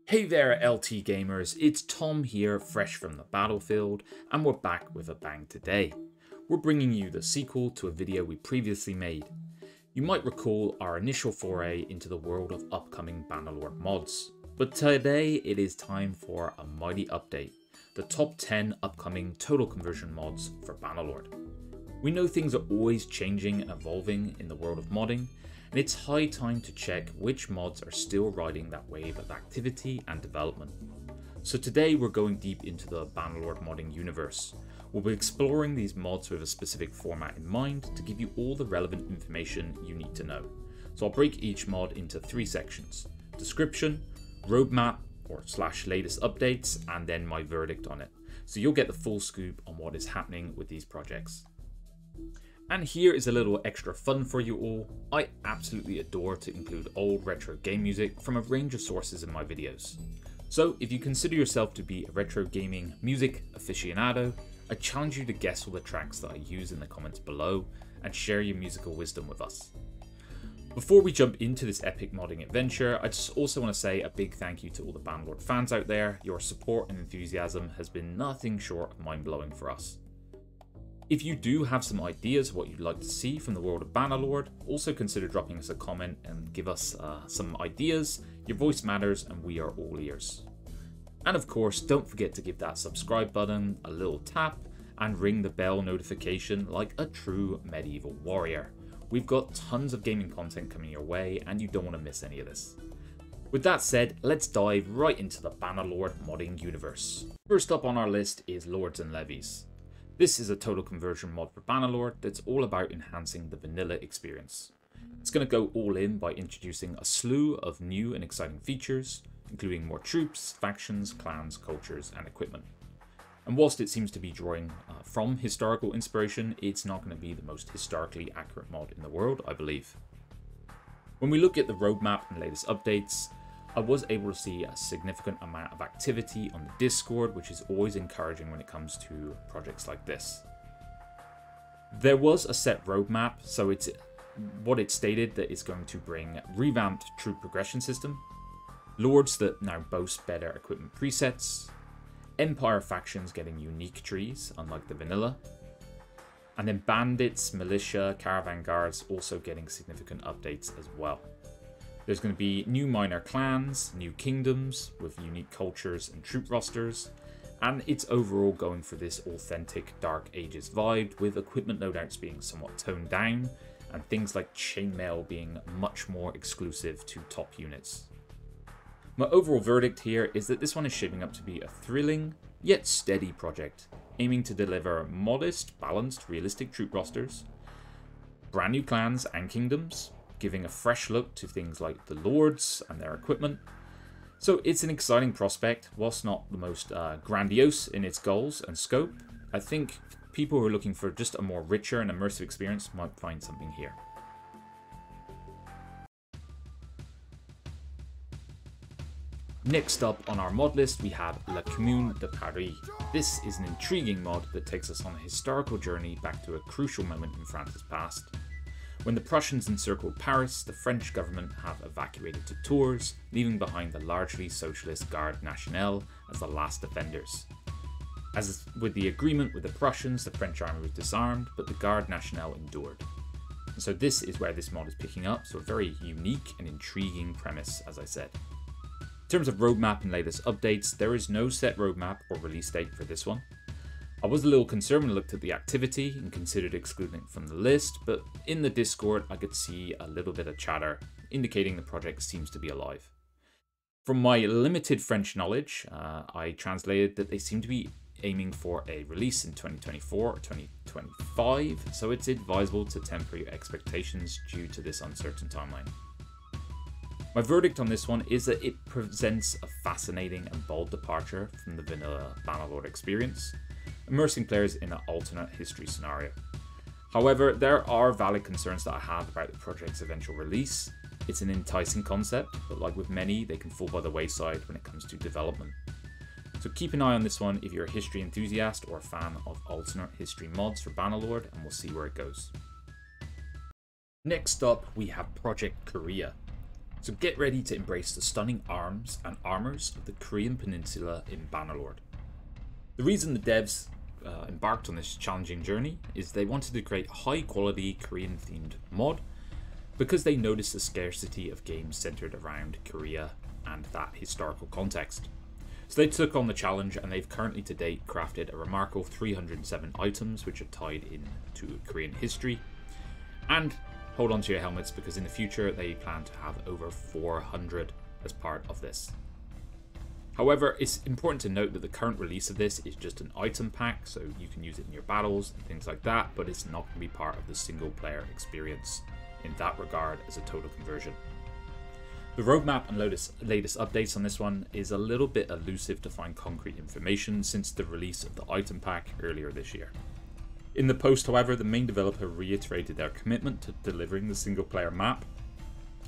Hey there LT gamers, it's Tom here, fresh from the battlefield, and we're back with a bang today. We're bringing you the sequel to a video we previously made. You might recall our initial foray into the world of upcoming Bannerlord mods, but today it is time for a mighty update, the top 10 upcoming total conversion mods for Bannerlord. We know things are always changing and evolving in the world of modding, and it's high time to check which mods are still riding that wave of activity and development. So today we're going deep into the Bannerlord modding universe. We'll be exploring these mods with a specific format in mind to give you all the relevant information you need to know. So I'll break each mod into 3 sections: description, roadmap or / latest updates, and then my verdict on it. So you'll get the full scoop on what is happening with these projects. And here is a little extra fun for you all. I absolutely adore to include old retro game music from a range of sources in my videos. So if you consider yourself to be a retro gaming music aficionado, I challenge you to guess all the tracks that I use in the comments below and share your musical wisdom with us. Before we jump into this epic modding adventure, I just also want to say a big thank you to all the Bannerlord fans out there. Your support and enthusiasm has been nothing short of mind-blowing for us. If you do have some ideas of what you'd like to see from the world of Bannerlord, also consider dropping us a comment and give us some ideas. Your voice matters and we are all ears. And of course, don't forget to give that subscribe button a little tap and ring the bell notification like a true medieval warrior. We've got tons of gaming content coming your way and you don't want to miss any of this. With that said, let's dive right into the Bannerlord modding universe. First up on our list is Lords and Levies. This is a total conversion mod for Bannerlord that's all about enhancing the vanilla experience. It's going to go all in by introducing a slew of new and exciting features, including more troops, factions, clans, cultures, and equipment. And whilst it seems to be drawing from historical inspiration, it's not going to be the most historically accurate mod in the world, I believe. When we look at the roadmap and latest updates, I was able to see a significant amount of activity on the Discord, which is always encouraging when it comes to projects like this. There was a set roadmap, so it's what it stated that it's going to bring revamped troop progression system, lords that now boast better equipment presets, empire factions getting unique trees, unlike the vanilla, and then bandits, militia, caravan guards also getting significant updates as well. There's going to be new minor clans, new kingdoms with unique cultures and troop rosters, and it's overall going for this authentic Dark Ages vibe, with equipment loadouts being somewhat toned down and things like chainmail being much more exclusive to top units. My overall verdict here is that this one is shaping up to be a thrilling yet steady project, aiming to deliver modest, balanced, realistic troop rosters, brand new clans and kingdoms, giving a fresh look to things like the lords and their equipment. So it's an exciting prospect, whilst not the most grandiose in its goals and scope. I think people who are looking for just a more richer and immersive experience might find something here. Next up on our mod list we have Commune de Paris. This is an intriguing mod that takes us on a historical journey back to a crucial moment in France's past. When the Prussians encircled Paris, the French government have evacuated to Tours, leaving behind the largely socialist Garde Nationale as the last defenders. As with the agreement with the Prussians, the French army was disarmed, but the Garde Nationale endured. And so this is where this mod is picking up, so a very unique and intriguing premise, as I said. In terms of roadmap and latest updates, there is no set roadmap or release date for this one. I was a little concerned when I looked at the activity and considered excluding it from the list, but in the Discord I could see a little bit of chatter indicating the project seems to be alive. From my limited French knowledge, I translated that they seem to be aiming for a release in 2024 or 2025, so it's advisable to temper your expectations due to this uncertain timeline. My verdict on this one is that it presents a fascinating and bold departure from the vanilla Bannerlord experience, immersing players in an alternate history scenario. However, there are valid concerns that I have about the project's eventual release. It's an enticing concept, but like with many, they can fall by the wayside when it comes to development. So keep an eye on this one if you're a history enthusiast or a fan of alternate history mods for Bannerlord, and we'll see where it goes. Next up, we have Project Korea. So get ready to embrace the stunning arms and armors of the Korean peninsula in Bannerlord. The reason the devs embarked on this challenging journey is they wanted to create a high quality Korean themed mod because they noticed the scarcity of games centered around Korea and that historical context. So they took on the challenge, and they've currently to date crafted a remarkable 307 items which are tied into Korean history. And hold on to your helmets, because in the future they plan to have over 400 as part of this. However, it's important to note that the current release of this is just an item pack, so you can use it in your battles and things like that, but it's not going to be part of the single player experience in that regard as a total conversion. The roadmap and latest updates on this one is a little bit elusive to find concrete information since the release of the item pack earlier this year. In the post, however, the main developer reiterated their commitment to delivering the single player map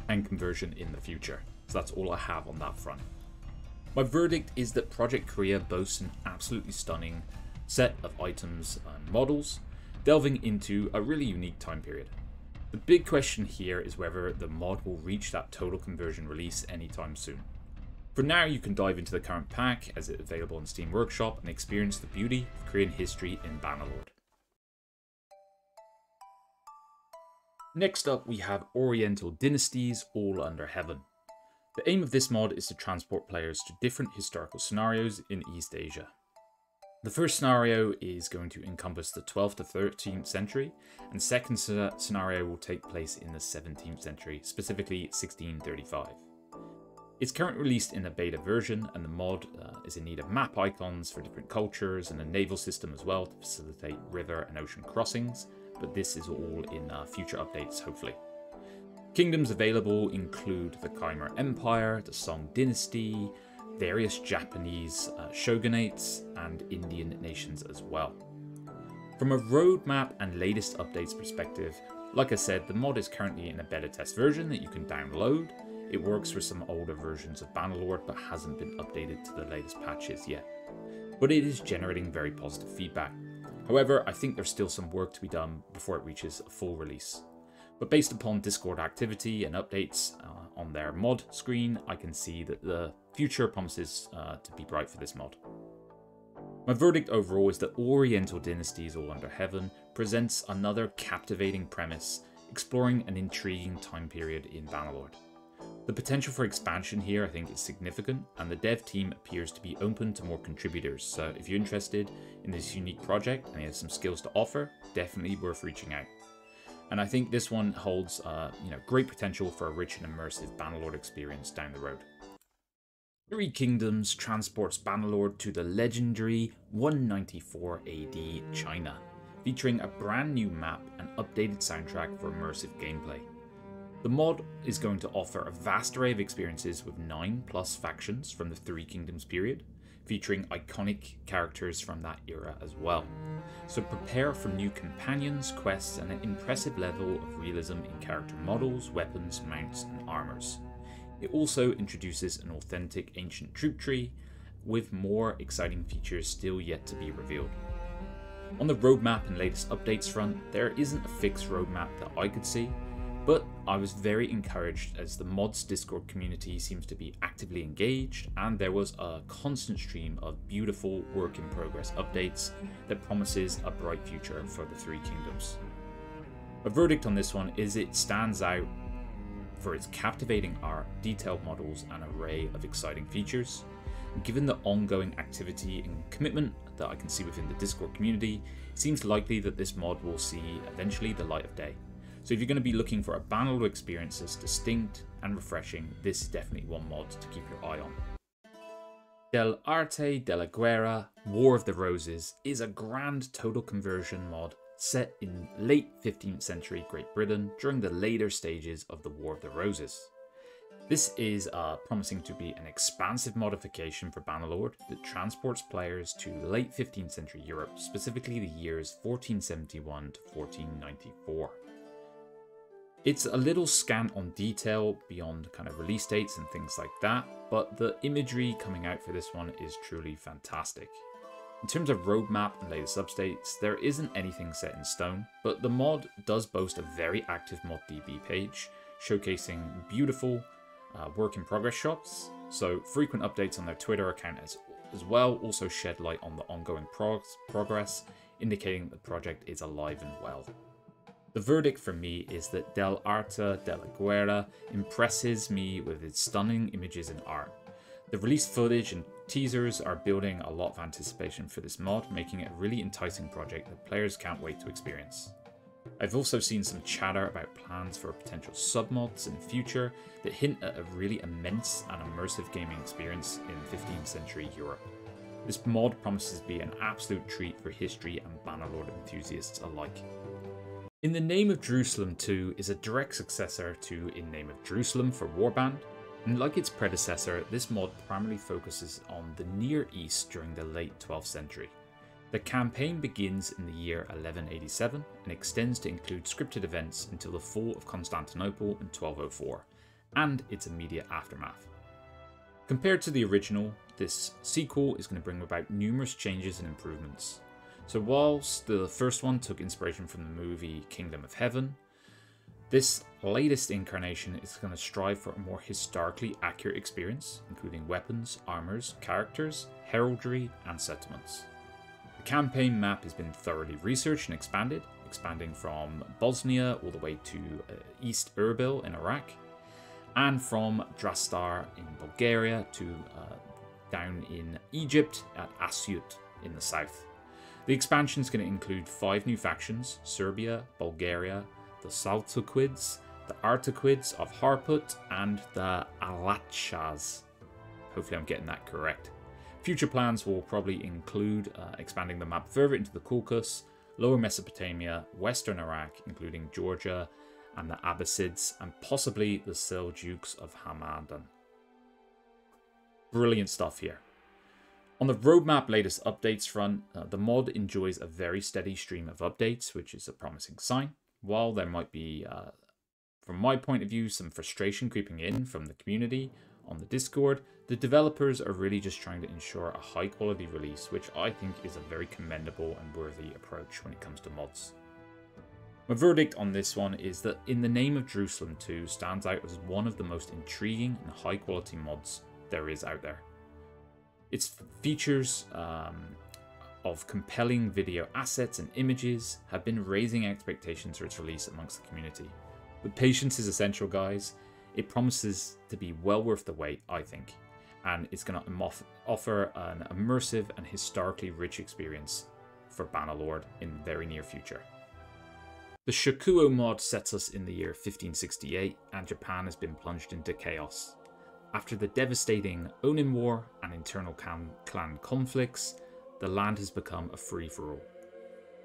and conversion in the future. So that's all I have on that front. My verdict is that Project Korea boasts an absolutely stunning set of items and models, delving into a really unique time period. The big question here is whether the mod will reach that total conversion release anytime soon. For now, you can dive into the current pack as it's available on Steam Workshop and experience the beauty of Korean history in Bannerlord. Next up, we have Oriental Dynasties All Under Heaven. The aim of this mod is to transport players to different historical scenarios in East Asia. The first scenario is going to encompass the 12th to 13th century, and second scenario will take place in the 17th century, specifically 1635. It's currently released in a beta version, and the mod is in need of map icons for different cultures and a naval system as well to facilitate river and ocean crossings, but this is all in future updates hopefully. Kingdoms available include the Khmer Empire, the Song Dynasty, various Japanese shogunates, and Indian nations as well. From a roadmap and latest updates perspective, like I said, the mod is currently in a beta test version that you can download. It works with some older versions of Bannerlord but hasn't been updated to the latest patches yet. But it is generating very positive feedback. However, I think there's still some work to be done before it reaches a full release. But based upon Discord activity and updates on their mod screen, I can see that the future promises to be bright for this mod. My verdict overall is that Oriental Dynasties All Under Heaven presents another captivating premise, exploring an intriguing time period in Bannerlord. The potential for expansion here I think is significant, and the dev team appears to be open to more contributors, so if you're interested in this unique project and you have some skills to offer, definitely worth reaching out. And I think this one holds great potential for a rich and immersive Bannerlord experience down the road. Three Kingdoms transports Bannerlord to the legendary 194 AD China, featuring a brand new map and updated soundtrack for immersive gameplay. The mod is going to offer a vast array of experiences with 9+ factions from the Three Kingdoms period, featuring iconic characters from that era as well. So prepare for new companions, quests, and an impressive level of realism in character models, weapons, mounts, and armors. It also introduces an authentic ancient troop tree, with more exciting features still yet to be revealed. On the roadmap and latest updates front, there isn't a fixed roadmap that I could see, but I was very encouraged as the mods Discord community seems to be actively engaged, and there was a constant stream of beautiful work in progress updates that promises a bright future for the Three Kingdoms. A verdict on this one is it stands out for its captivating art, detailed models, and array of exciting features. And given the ongoing activity and commitment that I can see within the Discord community, it seems likely that this mod will see eventually the light of day. So if you're going to be looking for a Bannerlord experience that's distinct and refreshing, this is definitely one mod to keep your eye on. Arte, Della, War of the Roses is a grand total conversion mod set in late 15th century Great Britain during the later stages of the War of the Roses. This is promising to be an expansive modification for Bannerlord that transports players to late 15th century Europe, specifically the years 1471 to 1494. It's a little scant on detail beyond kind of release dates and things like that, but the imagery coming out for this one is truly fantastic. In terms of roadmap and latest updates, there isn't anything set in stone, but the mod does boast a very active ModDB page, showcasing beautiful work in progress shots, so frequent updates on their Twitter account as well also shed light on the ongoing progress, indicating the project is alive and well. The verdict for me is that Arte Della impresses me with its stunning images and art. The released footage and teasers are building a lot of anticipation for this mod, making it a really enticing project that players can't wait to experience. I've also seen some chatter about plans for potential submods in the future that hint at a really immense and immersive gaming experience in 15th century Europe. This mod promises to be an absolute treat for history and Bannerlord enthusiasts alike. In the Name of Jerusalem 2 is a direct successor to In Name of Jerusalem for Warband, and like its predecessor, this mod primarily focuses on the Near East during the late 12th century. The campaign begins in the year 1187 and extends to include scripted events until the fall of Constantinople in 1204, and its immediate aftermath. Compared to the original, this sequel is going to bring about numerous changes and improvements. So whilst the first one took inspiration from the movie Kingdom of Heaven, this latest incarnation is going to strive for a more historically accurate experience, including weapons, armors, characters, heraldry, and settlements. The campaign map has been thoroughly researched and expanding from Bosnia all the way to East Erbil in Iraq, and from Drastar in Bulgaria to down in Egypt at Asyut in the south. The expansion is going to include 5 new factions: Serbia, Bulgaria, the Saltuquids, the Artequids of Harput, and the Alatshas. Hopefully I'm getting that correct. Future plans will probably include expanding the map further into the Caucasus, Lower Mesopotamia, Western Iraq, including Georgia and the Abbasids, and possibly the Seljuks of Hamadan. Brilliant stuff here. On the roadmap latest updates front, the mod enjoys a very steady stream of updates, which is a promising sign. While there might be, from my point of view, some frustration creeping in from the community on the Discord, the developers are really just trying to ensure a high quality release, which I think is a very commendable and worthy approach when it comes to mods. My verdict on this one is that In the Name of Jerusalem 2 stands out as one of the most intriguing and high quality mods there is out there. Its features of compelling video assets and images have been raising expectations for its release amongst the community. But patience is essential, guys. It promises to be well worth the wait, I think, and it's going to offer an immersive and historically rich experience for Bannerlord in the very near future. The Shakuo mod sets us in the year 1568, and Japan has been plunged into chaos. After the devastating Onin War and internal clan conflicts, the land has become a free-for-all,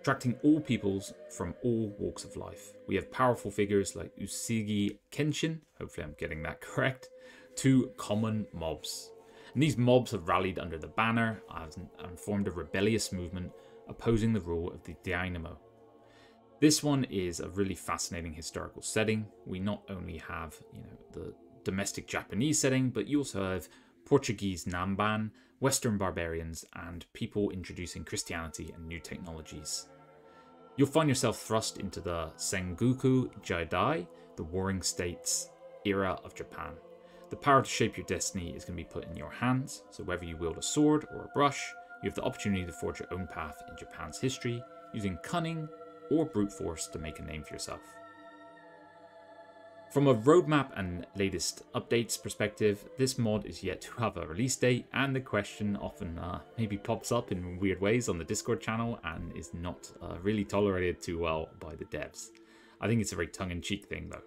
attracting all peoples from all walks of life. We have powerful figures like Usagi Kenshin, hopefully I'm getting that correct, to common mobs. And these mobs have rallied under the banner and formed a rebellious movement opposing the rule of the Dynamo. This one is a really fascinating historical setting. We not only have, the domestic Japanese setting, but you also have Portuguese Namban, Western barbarians, and people introducing Christianity and new technologies. You'll find yourself thrust into the Sengoku Jidai, the Warring States era of Japan. The power to shape your destiny is going to be put in your hands, so whether you wield a sword or a brush, you have the opportunity to forge your own path in Japan's history, using cunning or brute force to make a name for yourself. From a roadmap and latest updates perspective, this mod is yet to have a release date, and the question often maybe pops up in weird ways on the Discord channel and is not really tolerated too well by the devs. I think it's a very tongue-in-cheek thing though.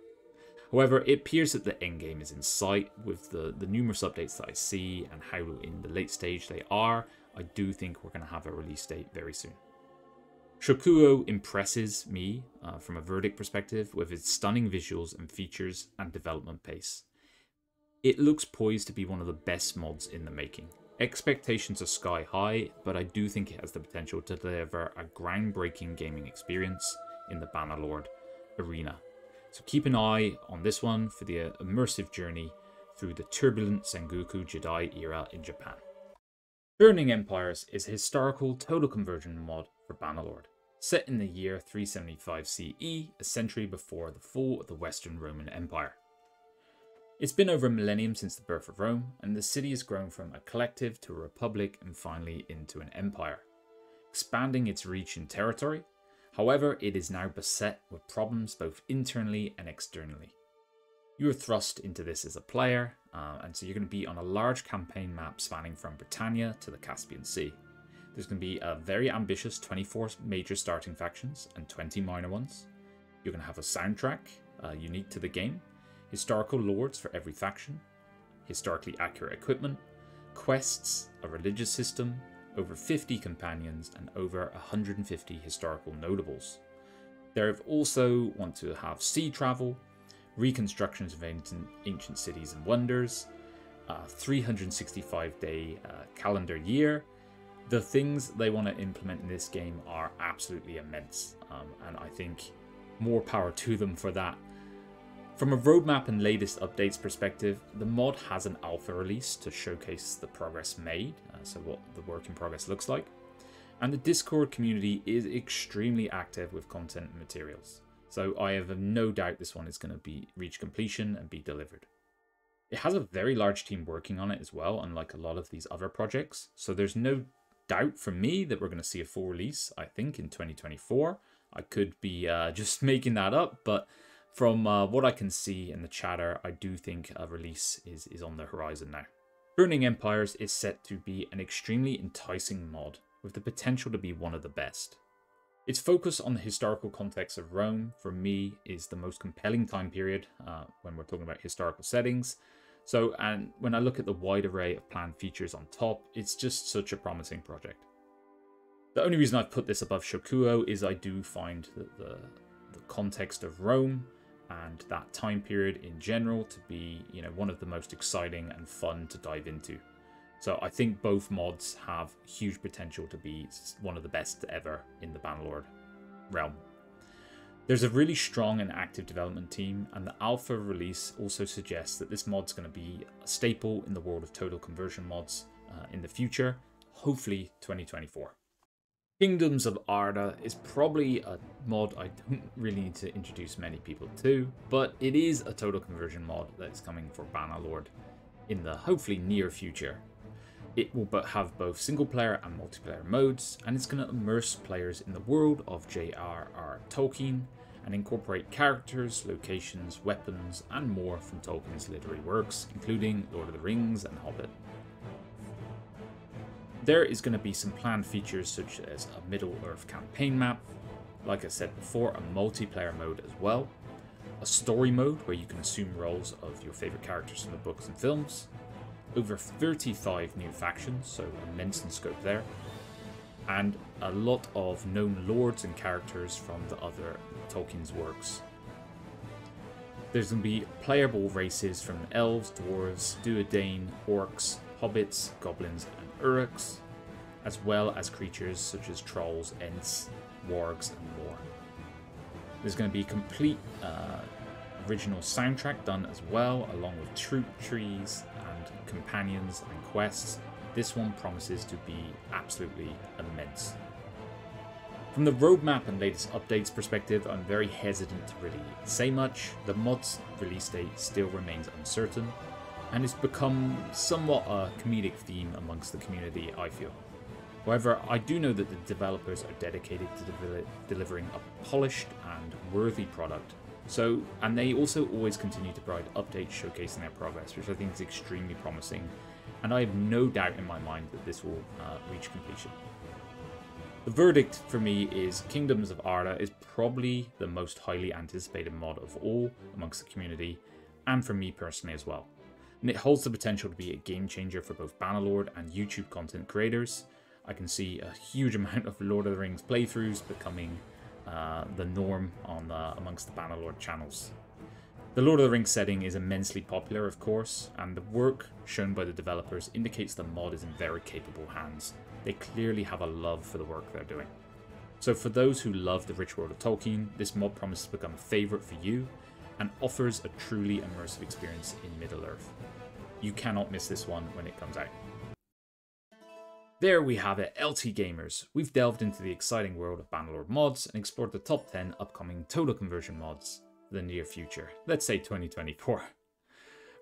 However, it appears that the endgame is in sight with the numerous updates that I see and how in the late stage they are. I do think we're going to have a release date very soon. Shakuo impresses me from a verdict perspective with its stunning visuals and features and development pace. It looks poised to be one of the best mods in the making. Expectations are sky high, but I do think it has the potential to deliver a groundbreaking gaming experience in the Bannerlord arena. So keep an eye on this one for the immersive journey through the turbulent Sengoku Jidai era in Japan. Burning Empires is a historical total conversion mod for Bannerlord, set in the year 375 CE, a century before the fall of the Western Roman Empire. It's been over a millennium since the birth of Rome, and the city has grown from a collective to a republic and finally into an empire, expanding its reach and territory. However, it is now beset with problems both internally and externally. You are thrust into this as a player, and so you're going to be on a large campaign map spanning from Britannia to the Caspian Sea. There's going to be a very ambitious 24 major starting factions and 20 minor ones. You're going to have a soundtrack unique to the game, historical lords for every faction, historically accurate equipment, quests, a religious system, over 50 companions, and over 150 historical notables. They also want to have sea travel, reconstructions of ancient cities and wonders, 365-day calendar year. The things they want to implement in this game are absolutely immense, and I think more power to them for that. From a roadmap and latest updates perspective, the mod has an alpha release to showcase the progress made, so what the work in progress looks like. And the Discord community is extremely active with content and materials, so I have no doubt this one is going to reach completion and be delivered. It has a very large team working on it as well, unlike a lot of these other projects, so there's no doubt from me that we're going to see a full release, I think, in 2024. I could be just making that up, but from what I can see in the chatter, I do think a release is on the horizon now. Burning Empires is set to be an extremely enticing mod with the potential to be one of the best. Its focus on the historical context of Rome, for me, is the most compelling time period when we're talking about historical settings. So, and when I look at the wide array of planned features on top, it's just such a promising project. The only reason I've put this above Shokuo is I do find that the context of Rome and that time period in general to be, one of the most exciting and fun to dive into. So I think both mods have huge potential to be one of the best ever in the Bannerlord realm. There's a really strong and active development team, and the alpha release also suggests that this mod's going to be a staple in the world of total conversion mods in the future, hopefully 2024. Kingdoms of Arte is probably a mod I don't really need to introduce many people to, but it is a total conversion mod that is coming for Bannerlord in the hopefully near future. It will have both single player and multiplayer modes, and it's going to immerse players in the world of J.R.R. Tolkien and incorporate characters, locations, weapons, and more from Tolkien's literary works, including Lord of the Rings and Hobbit. There is going to be some planned features such as a Middle-earth campaign map, like I said before, a multiplayer mode as well, a story mode where you can assume roles of your favourite characters from the books and films, over 35 new factions, so immense in scope there, and a lot of known lords and characters from the other Tolkien's works. There's going to be playable races from elves, dwarves, duodane, orcs, hobbits, goblins, and uruks, as well as creatures such as trolls, ents, wargs, and more. There's going to be a complete original soundtrack done as well, along with troop trees and companions and quests. This one promises to be absolutely immense. From the roadmap and latest updates perspective, I'm very hesitant to really say much. The mod's release date still remains uncertain, and it's become somewhat a comedic theme amongst the community, I feel. However, I do know that the developers are dedicated to delivering a polished and worthy product. And they also always continue to provide updates showcasing their progress, which I think is extremely promising, and I have no doubt in my mind that this will reach completion. The verdict for me is Kingdoms of Arte is probably the most highly anticipated mod of all amongst the community, and for me personally as well. And it holds the potential to be a game changer for both Bannerlord and YouTube content creators. I can see a huge amount of Lord of the Rings playthroughs becoming the norm amongst the Bannerlord channels. The Lord of the Rings setting is immensely popular, of course, and the work shown by the developers indicates the mod is in very capable hands. They clearly have a love for the work they're doing. So for those who love the rich world of Tolkien, this mod promises to become a favourite for you and offers a truly immersive experience in Middle-earth. You cannot miss this one when it comes out. There we have it, LT Gamers. We've delved into the exciting world of Bannerlord mods and explored the top 10 upcoming total conversion mods for the near future, let's say 2024.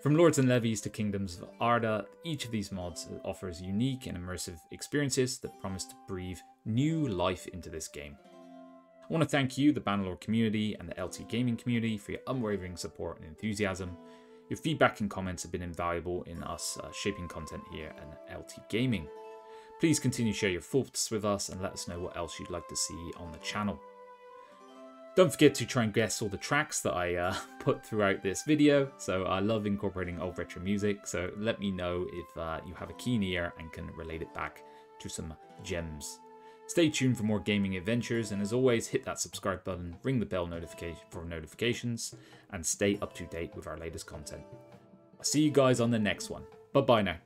From Lords and Levies to Kingdoms of Arte, each of these mods offers unique and immersive experiences that promise to breathe new life into this game. I want to thank you, the Bannerlord community and the LT gaming community, for your unwavering support and enthusiasm. Your feedback and comments have been invaluable in us shaping content here at LT Gaming. Please continue to share your thoughts with us and let us know what else you'd like to see on the channel. Don't forget to try and guess all the tracks that I put throughout this video. So I love incorporating old retro music, so let me know if you have a keen ear and can relate it back to some gems. Stay tuned for more gaming adventures, and as always, hit that subscribe button, ring the bell for notifications, and stay up to date with our latest content. I'll see you guys on the next one. Bye bye now.